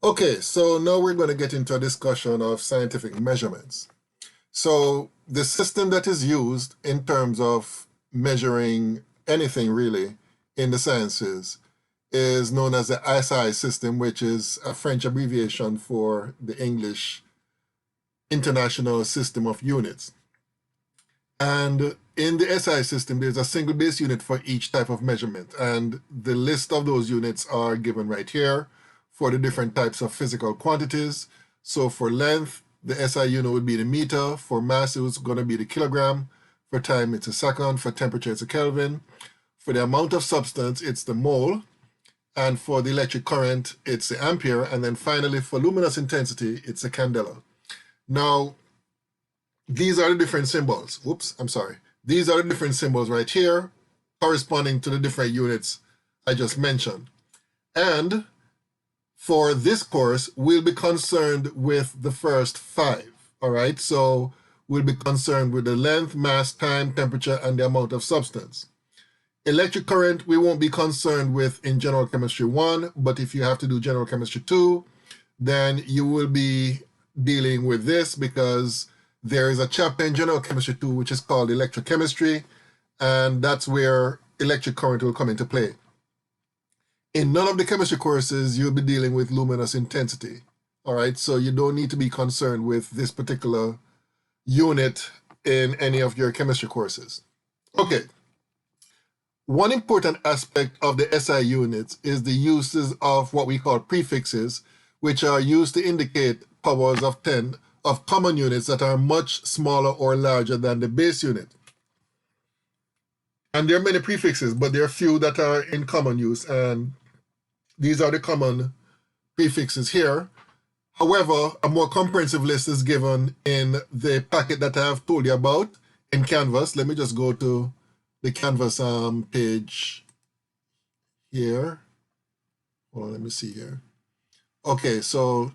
Okay, so now we're going to get into a discussion of scientific measurements. So the system that is used in terms of measuring anything really in the sciences is known as the ISI system, which is a French abbreviation for the English International System of Units. And in the SI system, there's a single base unit for each type of measurement. And the list of those units are given right here for the different types of physical quantities. So for length, the SI unit would be the meter. For mass, it's going to be the kilogram. For time, it's a second. For temperature, it's a Kelvin. For the amount of substance, it's the mole. And for the electric current, it's the ampere. And then finally, for luminous intensity, it's a candela. Now, these are the different symbols. Whoops, I'm sorry. These are the different symbols right here, corresponding to the different units I just mentioned. And for this course, we'll be concerned with the first five, all right? So we'll be concerned with the length, mass, time, temperature, and the amount of substance. Electric current, we won't be concerned with in General Chemistry 1, but if you have to do General Chemistry 2, then you will be dealing with this because there is a chapter in General Chemistry 2 which is called Electrochemistry, and that's where electric current will come into play. In none of the chemistry courses, you'll be dealing with luminous intensity, all right? So you don't need to be concerned with this particular unit in any of your chemistry courses. Okay. One important aspect of the SI units is the uses of what we call prefixes, which are used to indicate powers of 10 of common units that are much smaller or larger than the base unit. And there are many prefixes, but there are few that are in common use, and these are the common prefixes here. However, a more comprehensive list is given in the packet that I have told you about in Canvas. Let me just go to the Canvas page here. Hold on, let me see here. Okay, so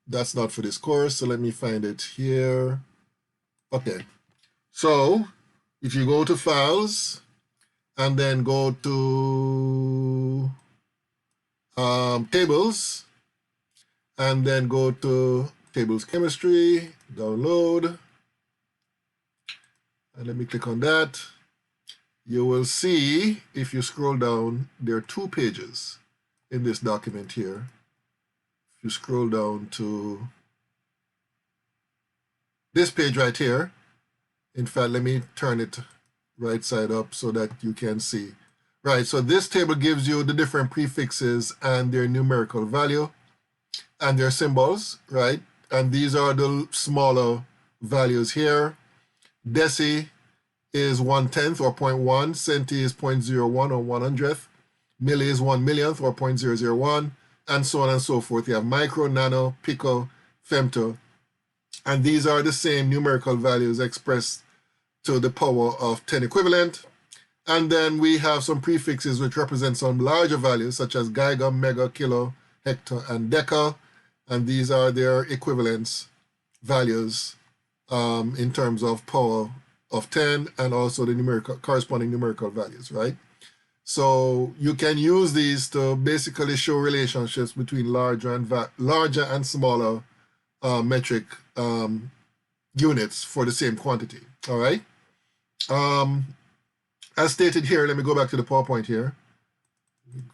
that's not for this course, so let me find it here. Okay, so if you go to Files and then go to Tables, and then go to Tables Chemistry, download, and let me click on that. You will see, if you scroll down, there are 2 pages in this document here. If you scroll down to this page right here, in fact, let me turn it right side up so that you can see. Right, so this table gives you the different prefixes and their numerical value and their symbols, right? And these are the smaller values here. Deci is 1/10 or 0.1, centi is 0.01 or 1/100th, milli is 1/1,000,000th or 0.001, and so on and so forth. You have micro, nano, pico, femto, and these are the same numerical values expressed to the power of 10 equivalent. And then we have some prefixes which represent some larger values such as giga, mega, kilo, hecto, and deca. And these are their equivalence values in terms of power of 10 and also the corresponding numerical values, right? So you can use these to basically show relationships between larger and smaller metric units for the same quantity, all right? As stated here, let me go back to the PowerPoint here.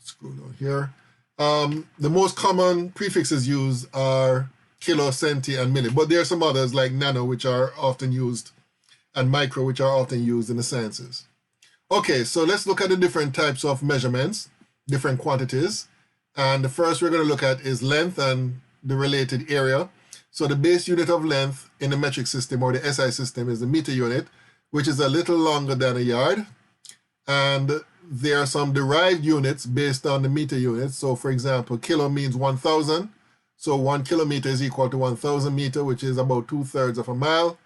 Scroll down here. The most common prefixes used are kilo, centi, and milli, but there are some others like nano, which are often used, and micro, which are often used in the sciences. Okay, so let's look at the different types of measurements, different quantities. And the first we're going to look at is length and the related area. So the base unit of length in the metric system or the SI system is the meter unit, which is a little longer than a yard. And there are some derived units based on the meter units. So for example, kilo means 1,000. So 1 kilometer is equal to 1,000 meter, which is about 2/3 of a mile.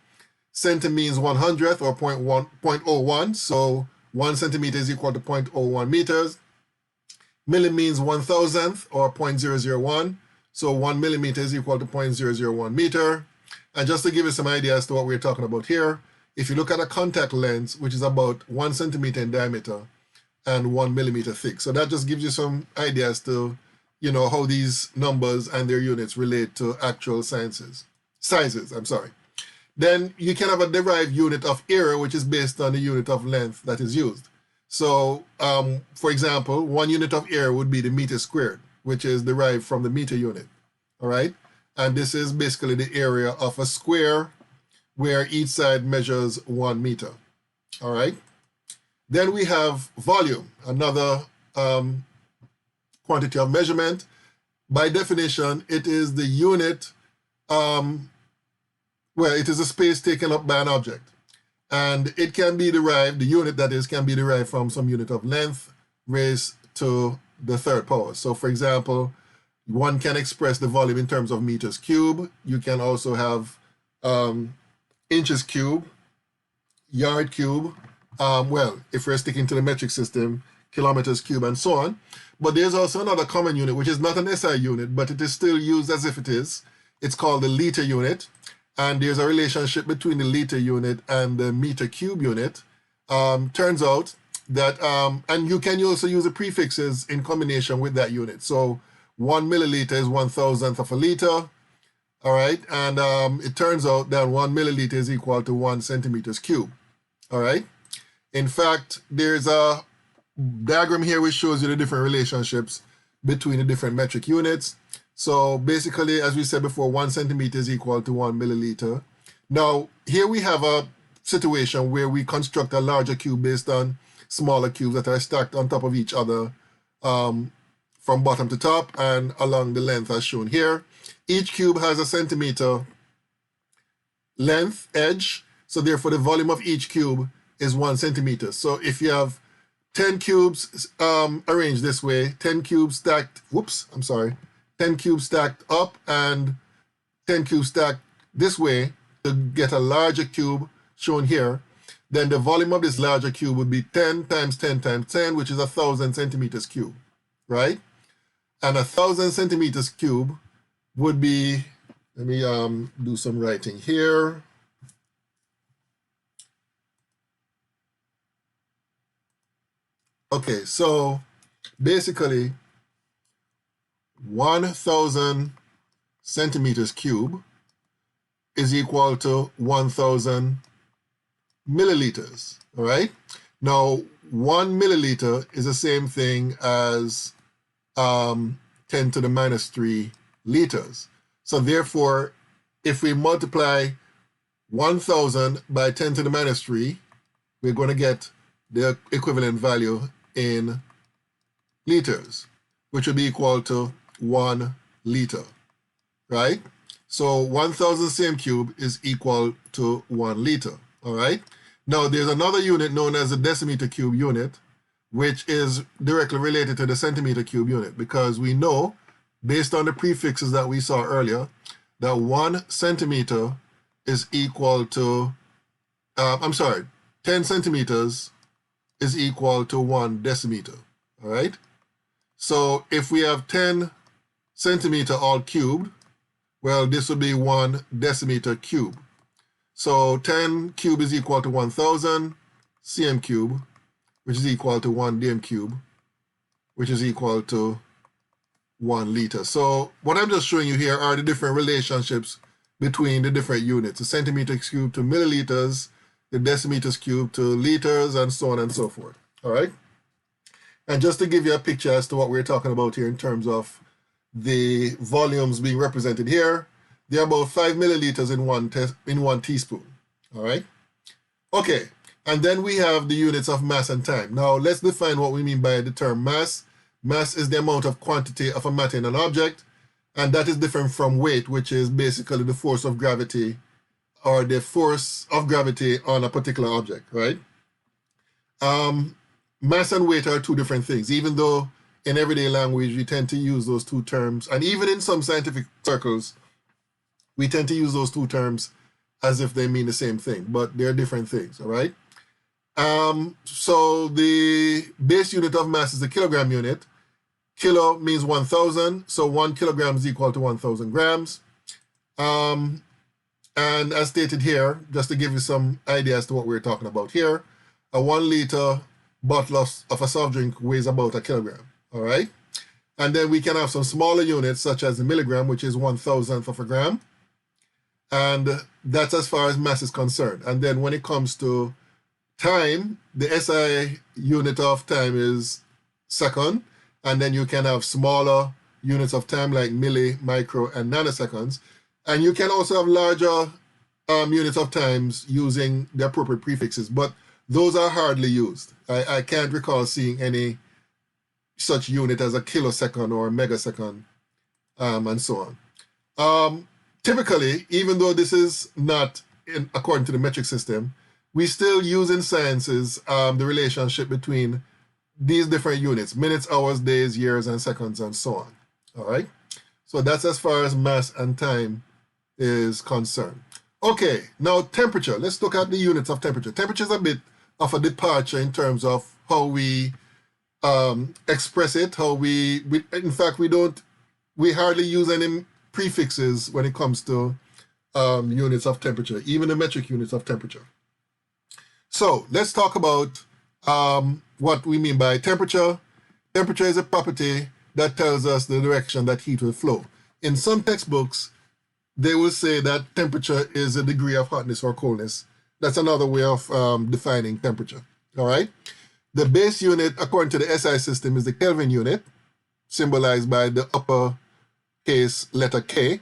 Centi means 1/100th or 0.01. So 1 centimeter is equal to 0.01 meters. Milli means 1,000th or 0.001. So 1 millimeter is equal to 0.001 meter. And just to give you some idea as to what we're talking about here, if you look at a contact lens, which is about 1 centimeter in diameter and 1 millimeter thick. So that just gives you some idea as to you know, how these numbers and their units relate to actual sizes, I'm sorry. Then you can have a derived unit of area, which is based on the unit of length that is used. So, for example, 1 unit of area would be the meter squared, which is derived from the meter unit, all right? And this is basically the area of a square where each side measures 1 meter, all right? Then we have volume, another quantity of measurement. By definition, it is the unit, it is a space taken up by an object. And it can be derived, the unit that is, can be derived from some unit of length raised to the third power. So for example, one can express the volume in terms of meters cube. You can also have inches cube, yard cube, if we're sticking to the metric system, kilometers cube, and so on. But there's also another common unit, which is not an SI unit, but it is still used as if it is. It's called the liter unit. And there's a relationship between the liter unit and the meter cube unit. Turns out that, and you can also use the prefixes in combination with that unit. So 1 milliliter is 1,000th of a liter, all right? And it turns out that 1 milliliter is equal to 1 centimeters cube, all right? In fact, there's a diagram here which shows you the different relationships between the different metric units. So basically, as we said before, 1 centimeter is equal to 1 milliliter. Now, here we have a situation where we construct a larger cube based on smaller cubes that are stacked on top of each other from bottom to top and along the length as shown here. Each cube has a centimeter length edge, so therefore the volume of each cube is 1 centimeter. So if you have 10 cubes arranged this way, 10 cubes stacked, 10 cubes stacked up and 10 cubes stacked this way to get a larger cube shown here, then the volume of this larger cube would be 10 times 10 times 10, which is 1,000 centimeters cube, right? And 1,000 centimeters cube would be, let me do some writing here. Okay, so basically 1,000 centimeters cube is equal to 1,000 milliliters, all right? Now, 1 milliliter is the same thing as 10 to the minus 3 liters. So therefore, if we multiply 1,000 by 10 to the minus 3, we're going to get the equivalent value in liters, which would be equal to 1 liter, right? So 1,000 cm cube is equal to 1 liter, all right? Now, there's another unit known as the decimeter cube unit, which is directly related to the centimeter cube unit, because we know, based on the prefixes that we saw earlier, that 1 centimeter is equal to, 10 centimeters is equal to 1 decimeter, all right? So if we have 10 centimeter all cubed, well, this would be 1 decimeter cube. So 10 cube is equal to 1,000 cm cube, which is equal to 1 dm cube, which is equal to 1 liter. So what I'm just showing you here are the different relationships between the different units, the centimeters cube to milliliters, the decimeters cube to liters, and so on and so forth, all right? And just to give you a picture as to what we're talking about here in terms of the volumes being represented here, they're about 5 milliliters in one teaspoon, all right? Okay, and then we have the units of mass and time. Now, let's define what we mean by the term mass. Mass is the amount of quantity of a matter in an object, and that is different from weight, which is basically the force of gravity or the force of gravity on a particular object, right? Mass and weight are two different things, even though in everyday language we tend to use those two terms, and even in some scientific circles, we tend to use those two terms as if they mean the same thing, but they're different things, all right? So the base unit of mass is the kilogram unit. Kilo means 1,000, so 1 kilogram is equal to 1,000 grams. And as stated here, just to give you some idea as to what we're talking about here, a 1 liter bottle of a soft drink weighs about a kilogram, all right? And then we can have some smaller units such as the milligram, which is 1,000th of a gram. And that's as far as mass is concerned. And then when it comes to time, the SI unit of time is second. And then you can have smaller units of time like milli, micro, and nanoseconds. And you can also have larger units of times using the appropriate prefixes, but those are hardly used. I can't recall seeing any such unit as a kilosecond or a megasecond, and so on. Typically, even though this is not according to the metric system, we still use in sciences the relationship between these different units: minutes, hours, days, years, and seconds, and so on. All right? So that's as far as mass and time is concerned. Okay, now temperature. Let's look at the units of temperature. Temperature is a bit of a departure in terms of how we express it, how in fact, we hardly use any prefixes when it comes to units of temperature, even the metric units of temperature. So let's talk about what we mean by temperature. Temperature is a property that tells us the direction that heat will flow. In some textbooks, they will say that temperature is a degree of hotness or coldness. That's another way of defining temperature. All right. The base unit, according to the SI system, is the Kelvin unit, symbolized by the uppercase letter K.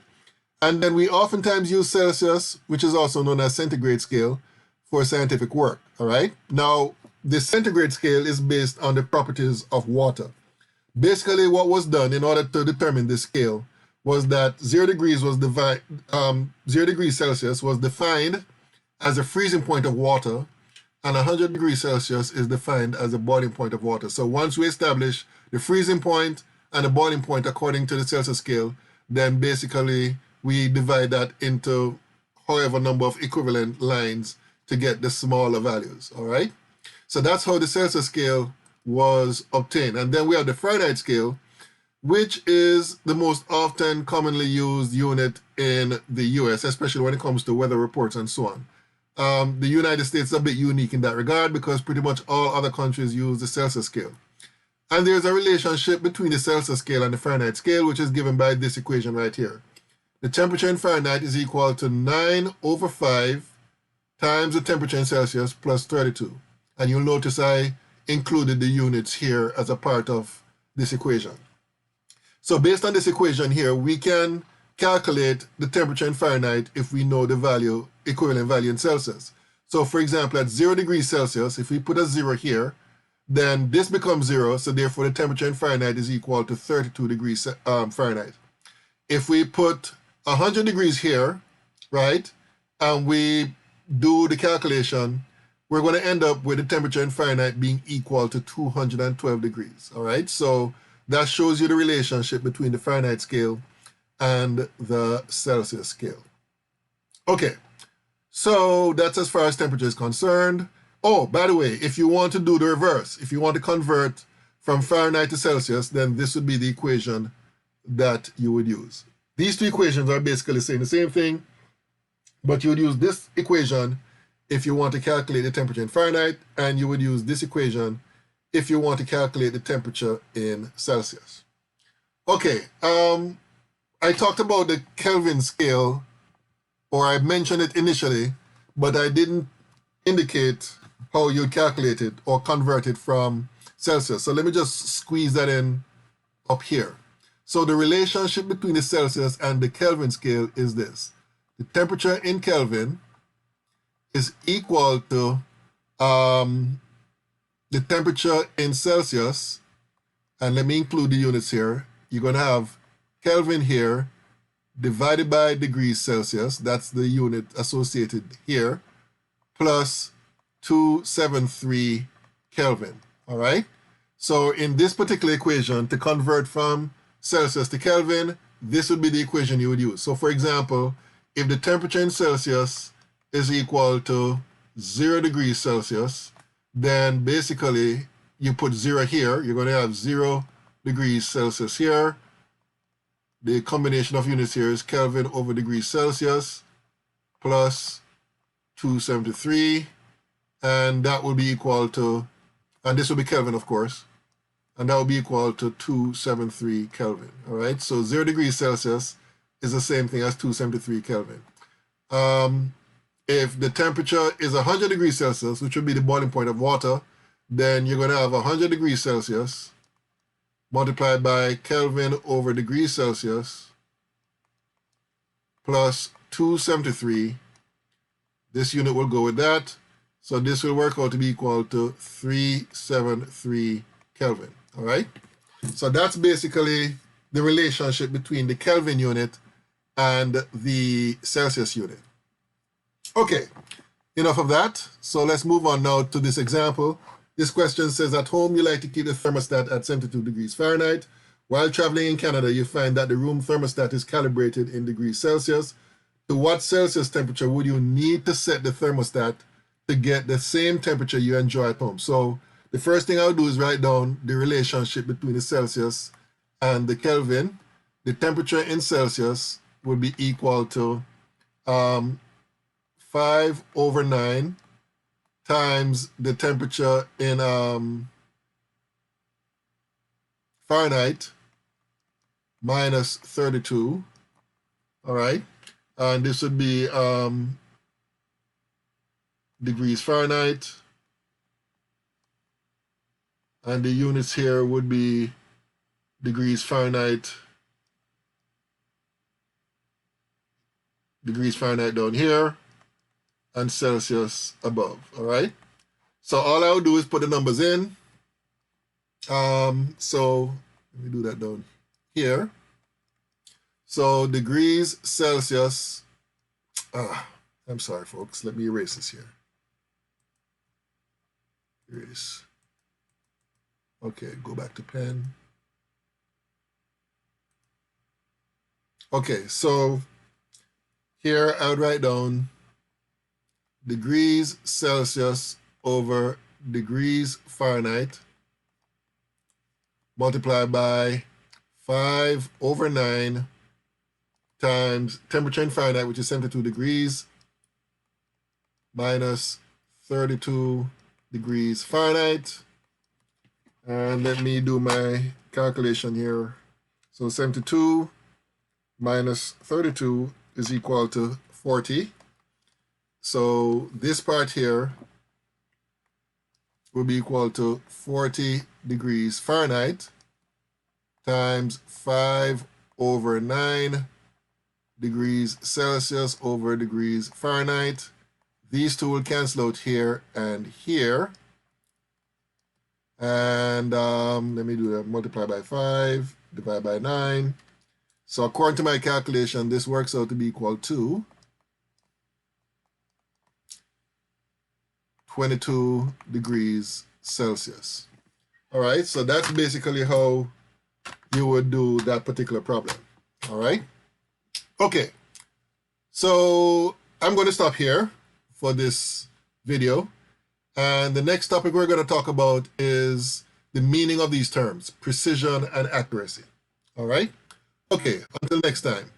And then we oftentimes use Celsius, which is also known as centigrade scale, for scientific work. All right. Now, the centigrade scale is based on the properties of water. Basically, what was done in order to determine this scale was that 0 degrees Celsius was defined as a freezing point of water, and 100 degrees Celsius is defined as a boiling point of water. So once we establish the freezing point and the boiling point according to the Celsius scale, then basically we divide that into however number of equivalent lines to get the smaller values. All right. So that's how the Celsius scale was obtained. And then we have the Fahrenheit scale, which is the most often commonly used unit in the US, especially when it comes to weather reports and so on. The United States is a bit unique in that regard because pretty much all other countries use the Celsius scale. And there's a relationship between the Celsius scale and the Fahrenheit scale, which is given by this equation right here. The temperature in Fahrenheit is equal to 9/5 times the temperature in Celsius plus 32. And you'll notice I included the units here as a part of this equation. So based on this equation here, we can calculate the temperature in Fahrenheit if we know the equivalent value in Celsius. So for example, at 0 degrees Celsius, if we put a 0 here, then this becomes 0, so therefore the temperature in Fahrenheit is equal to 32 degrees Fahrenheit. If we put 100 degrees here, right, and we do the calculation, we're going to end up with the temperature in Fahrenheit being equal to 212 degrees, all right? So that shows you the relationship between the Fahrenheit scale and the Celsius scale. Okay, so that's as far as temperature is concerned. Oh, by the way, if you want to do the reverse, if you want to convert from Fahrenheit to Celsius, then this would be the equation that you would use. These two equations are basically saying the same thing, but you would use this equation if you want to calculate the temperature in Fahrenheit, and you would use this equation if you want to calculate the temperature in Celsius. Okay, I talked about the Kelvin scale, or I mentioned it initially, but I didn't indicate how you calculate it or convert it from Celsius. So let me just squeeze that in up here. So the relationship between the Celsius and the Kelvin scale is this. The temperature in Kelvin is equal to the temperature in Celsius, and let me include the units here. You're going to have Kelvin here divided by degrees Celsius, that's the unit associated here, plus 273 Kelvin, all right? So in this particular equation, to convert from Celsius to Kelvin, this would be the equation you would use. So for example, if the temperature in Celsius is equal to 0 degrees Celsius, then basically you put 0 here, you're going to have 0 degrees Celsius here. The combination of units here is Kelvin over degrees Celsius plus 273, and that will be equal to, and this will be Kelvin, of course, and that will be equal to 273 Kelvin. All right, so 0 degrees Celsius is the same thing as 273 Kelvin. If the temperature is 100 degrees Celsius, which would be the boiling point of water, then you're going to have 100 degrees Celsius multiplied by Kelvin over degrees Celsius plus 273. This unit will go with that. So this will work out to be equal to 373 Kelvin. All right. So that's basically the relationship between the Kelvin unit and the Celsius unit. Okay, enough of that. So let's move on now to this example. This question says, at home, you like to keep the thermostat at 72 degrees Fahrenheit. While traveling in Canada, you find that the room thermostat is calibrated in degrees Celsius. To what Celsius temperature would you need to set the thermostat to get the same temperature you enjoy at home? So the first thing I'll do is write down the relationship between the Celsius and the Kelvin. The temperature in Celsius would be equal to 5/9 times the temperature in Fahrenheit minus 32. All right, and this would be degrees Fahrenheit, and the units here would be degrees Fahrenheit down here, and Celsius above. All right, so all I'll do is put the numbers in. So let me do that down here. So degrees Celsius, I'm sorry folks, let me erase this here. Erase. Okay, go back to pen. Okay, so here I would write down degrees Celsius over degrees Fahrenheit multiplied by 5/9 times temperature in Fahrenheit, which is 72 degrees, minus 32 degrees Fahrenheit. And let me do my calculation here. So 72 minus 32 is equal to 40. So this part here will be equal to 40 degrees Fahrenheit times 5/9 degrees Celsius over degrees Fahrenheit. These two will cancel out here and here. And let me do that, multiply by 5, divide by 9. So according to my calculation, this works out to be equal to 22 degrees Celsius. All right, so that's basically how you would do that particular problem. All right. Okay, so I'm going to stop here for this video. And the next topic we're going to talk about is the meaning of these terms, precision and accuracy. All right. Okay, until next time.